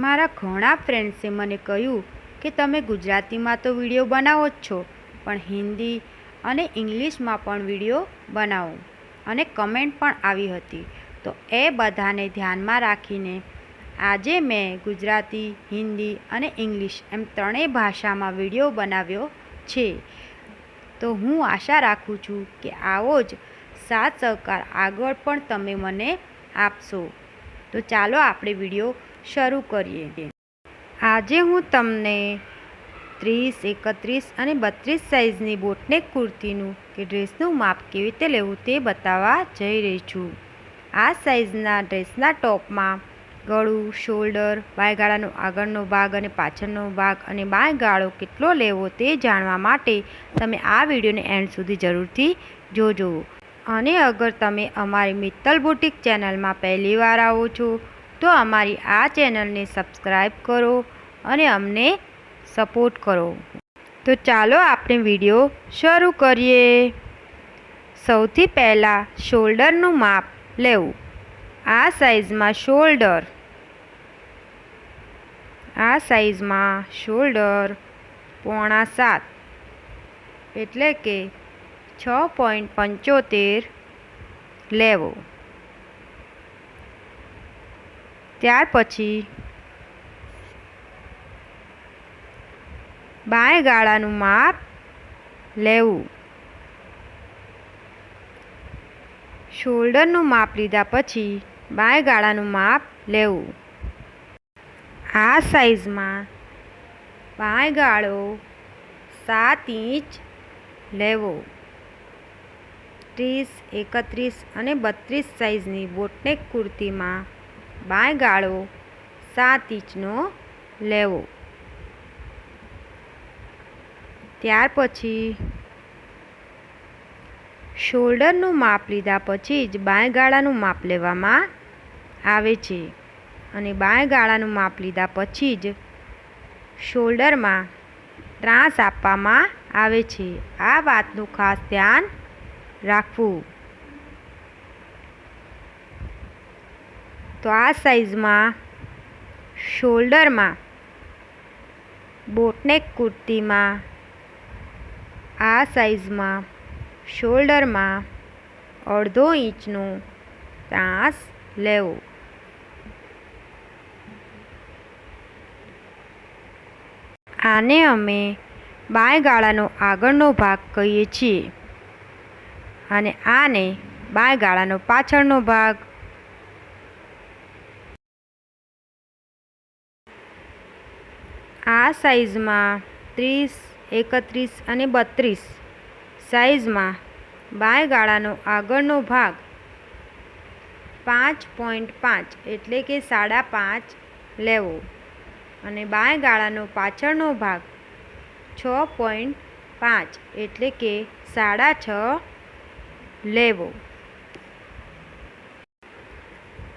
મારા ઘણા ફ્રેન્ડ્સે મને કહ્યું કે તમે ગુજરાતીમાં તો વિડીયો બનાવો જ છો, પણ હિન્દી અને ઇંગ્લિશમાં પણ વિડીયો બનાવો, અને કમેન્ટ પણ આવી હતી. તો એ બધાને ધ્યાનમાં રાખીને આજે મેં ગુજરાતી, હિન્દી અને ઇંગ્લિશ એમ ત્રણેય ભાષામાં વિડીયો બનાવ્યો છે. તો હું આશા રાખું છું કે આવો જ સાથ સહકાર આગળ પણ તમે મને આપશો. તો ચાલો આપણે વિડીયો શરૂ કરીએ. આજે હું તમને 30, 31 અને 32 સાઇઝની બોટનેક કુર્તીનું કે ડ્રેસનું માપ કેવી રીતે લેવું તે બતાવવા જઈ રહી છું. આ સાઇઝના ડ્રેસના ટોપમાં ગળું, શોલ્ડર, બાયગાળાનો આગળનો ભાગ અને પાછળનો ભાગ અને બાયગાળો કેટલો લેવો તે જાણવા માટે તમે આ વિડીયોને એન્ડ સુધી જરૂરથી જોજો. અને અગર તમે અમારી મિત્તલ બુટીક ચેનલમાં પહેલીવાર આવો છો તો અમારી આ ચેનલને સબસ્ક્રાઈબ કરો અને અમને સપોર્ટ કરો. તો ચાલો આપણે વિડીયો શરૂ કરીએ. સૌથી પહેલાં શોલ્ડરનું માપ લેવું. આ સાઇઝમાં શોલ્ડર 6.5 એટલે કે 6.75 લેવો. ત્યાર પછી બાયગાળાનું માપ લેવું. શોલ્ડરનું માપ લીધા પછી બાયગાળાનું માપ લેવું. આ સાઇઝમાં બાયગાળો 7 ઇંચ લેવો. 30, 31 અને 32 સાઇઝની બોટનેક કુર્તીમાં બાયગાળો 7 ઇંચનો લેવો. ત્યાર પછી શોલ્ડરનું માપ લીધા પછી જ બાયગાળાનું માપ લેવામાં આવે છે, અને બાયગાળાનું માપ લીધા પછી જ શોલ્ડરમાં ત્રાંસ આપવામાં આવે છે. આ વાતનું ખાસ ધ્યાન રાખવું. તો આ સાઇઝમાં શોલ્ડરમાં બોટનેક કુર્તીમાં આ સાઇઝમાં શોલ્ડરમાં 1/2 ઇંચનો ત્રાંસ લેવો. આને અમે બાયગાળાનો આગળનો ભાગ કહીએ છીએ, અને આને બાયગાળાનો પાછળનો ભાગ. આ સાઇઝમાં 30, 31 અને 32 સાઇઝમાં બાયગાળાનો આગળનો ભાગ 5.5 એટલે કે 5.5 લેવો, અને બાયગાળાનો પાછળનો ભાગ 6.5 એટલે કે 6.5 લેવો.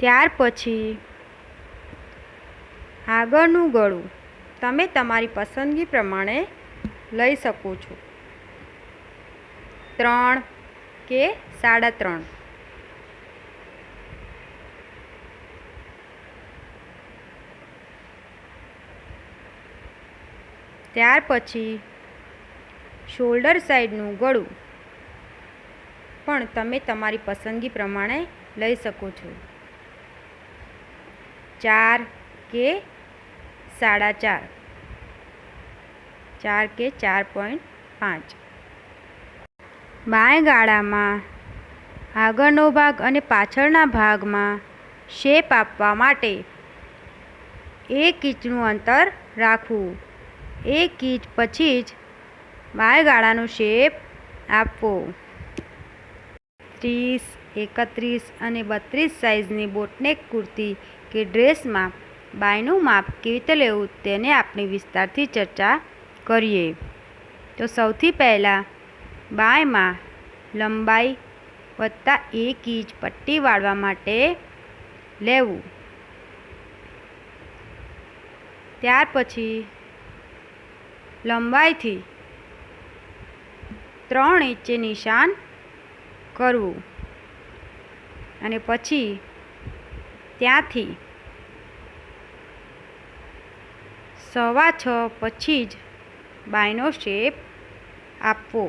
ત્યાર પછી આગળનું ગળું તમે તમારી પસંદગી પ્રમાણે લઈ શકો છો. 3 કે 3.5. ત્યાર પછી શોલ્ડર સાઈડનું ગળું પણ તમે તમારી પસંદગી પ્રમાણે લઈ શકો છો. 4 કે 4.5. 4 કે 4.5. બાયગાળામાં આગળનો ભાગ અને પાછળના ભાગમાં શેપ આપવા માટે 1 ઇંચનું અંતર રાખવું. 1 ઇંચ પછી જ બાયગાળાનો શેપ આપવો. 30, 31 અને 32 સાઇઝની બોટનેક કુર્તી કે ડ્રેસમાં બાયનું માપ કેવી રીતે લેવું તેને આપણે વિસ્તારથી ચર્ચા કરીએ. તો સૌથી પહેલાં બાયમાં લંબાઈ વત્તા 1 ઇંચ પટ્ટી વાળવા માટે લેવું. ત્યાર પછી લંબાઈથી 3 ઇંચે નિશાન કરવું, અને પછી ત્યાંથી 6:15 પછી જ બાયનો શેપ આપવો.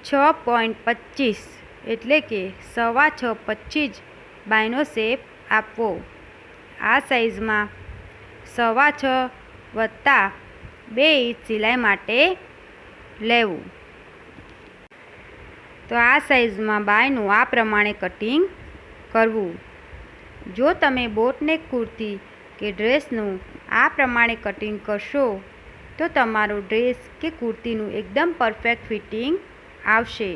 6:25 એટલે કે 6:15 પછી જ બાયનો શેપ આપવો. આ સાઈઝમાં 6.25 વત્તા 2 ઇંચ સિલાઈ માટે લેવું. તો આ સાઈઝમાં બાયનું આ પ્રમાણે કટિંગ કરવું. જો તમે બોટનેક કુર્તી કે ડ્રેસનું આ પ્રમાણે કટિંગ કરશો તો તમારો ડ્રેસ કે કુર્તીનું એકદમ પરફેક્ટ ફિટિંગ આવશે.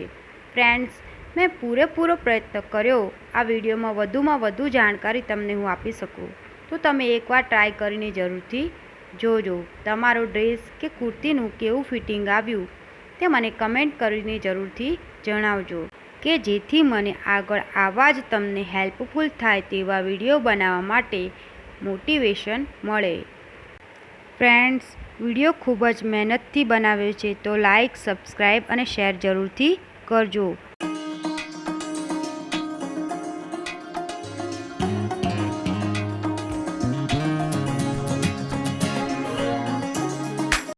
ફ્રેન્ડ્સ, મેં પૂરેપૂરો પ્રયત્ન કર્યો આ વિડીયોમાં વધુ જાણકારી તમને હું આપી શકું. તો તમે એકવાર ટ્રાય કરીને જરૂરથી જોજો. તમારો ડ્રેસ કે કુર્તીનું કેવું ફિટિંગ આવ્યું તે મને કમેન્ટ કરીને જરૂરથી જણાવજો, કે જેથી મને આગળ આવા જ તમને હેલ્પફુલ થાય તેવા વિડીયો બનાવવા માટે મોટિવેશન મળે. ફ્રેન્ડ્સ, વિડીયો ખૂબ જ મહેનતથી બનાવ્યો છે, તો લાઈક, સબસ્ક્રાઈબ અને શેર જરૂરથી કરજો.